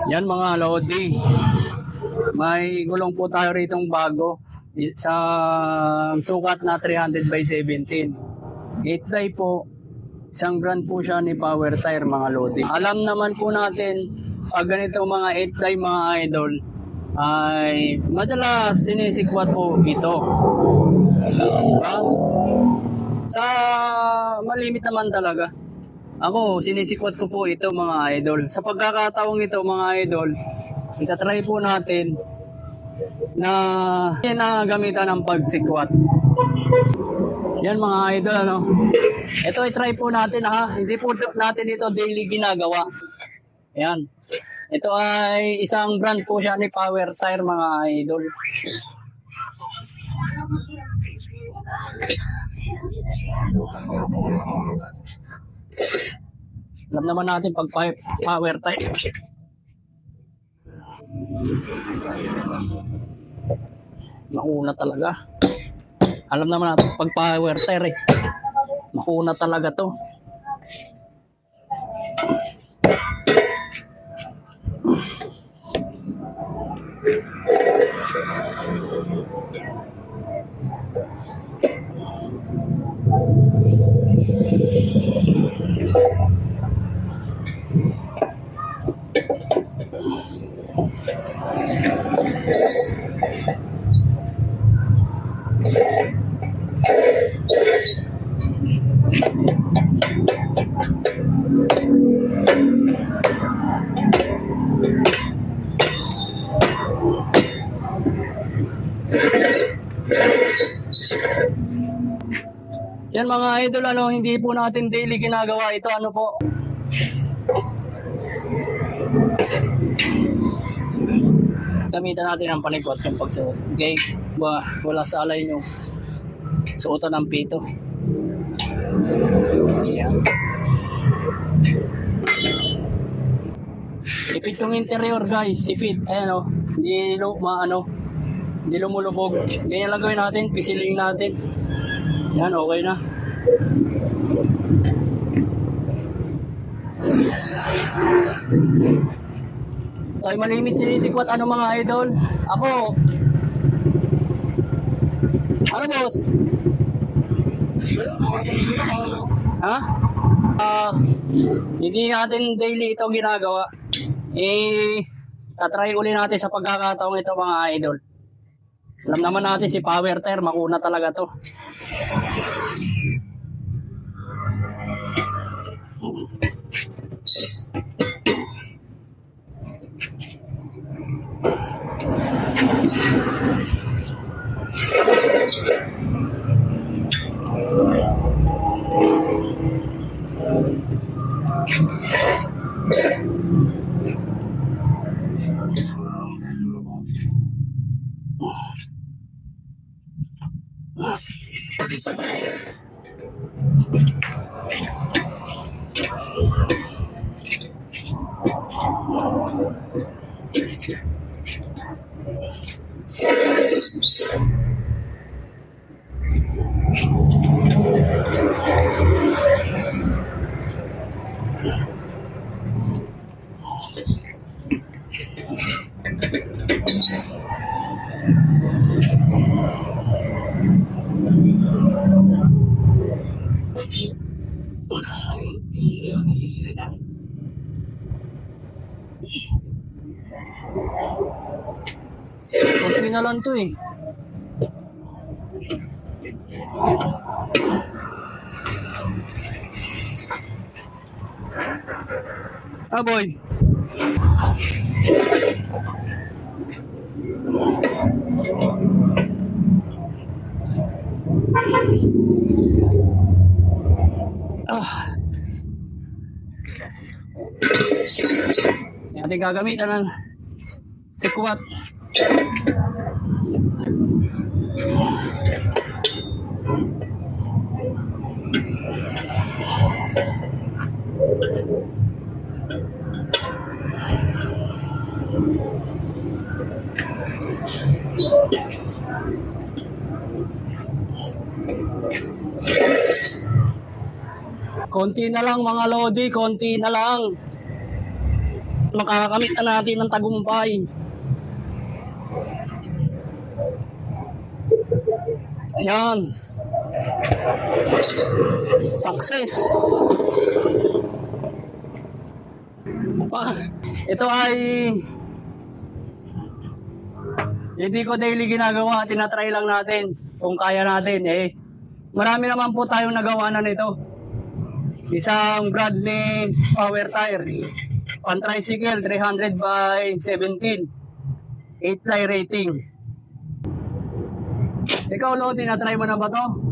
Yan mga Lodi, may gulong po tayo ritong bago sa sukat na 300 by 17. 8 po, isang brand po siya ni Power Tire mga Lodi. Alam naman po natin, pag ganito mga 8 mga idol, ay madalas sinisikwat po ito. Sa malimit naman talaga. Ako, sinisikwat ko po ito mga idol. Sa pagkakataong ito mga idol, itatry po natin na gamitan ng pagsikwat. Yan mga idol, ano. Ito i-try po natin ha. Hindi po natin ito daily ginagawa. Yan. Ito ay isang brand po siya ni Power Tire mga idol. Alam naman natin pag Power Tire. Mauna talaga. Alam naman natin pag Power Tire mauna talaga to. Yan mga idol, ano, hindi po natin daily ginagawa ito, ano po. Gamitan natin ang panikot yung pagsuot. Okay, wala sa alay nyo. Suotan ng pito. Ayan. Ipit yung interior guys, ipit. Ayan o, hindi lumulubog. Ganyan lang gawin natin, pisiling natin. Yan, okay na. Tayo malimit sinisikwat, ano mga idol? Ako. Ano boss? Ha? Hindi natin daily ito ginagawa. Tatry uli natin sa pagkakataong ito mga idol. Alam naman natin si Power Tire, makuna talaga to. Konti na lang to eh. Ah boy. Ating gagamitan ng sikwat. Konti na lang mga Lodi, konti na lang. Makakamit na natin ng tagumpay. Ayan. Success. Ito ay hindi ko daily ginagawa. Tinatry lang natin kung kaya natin. Marami naman po tayong nagawa na nito. Isang Bradley power tire. On tricycle, 300 by 17. 8 ply rating. Ikaw, Lo, tinatry mo na ba to?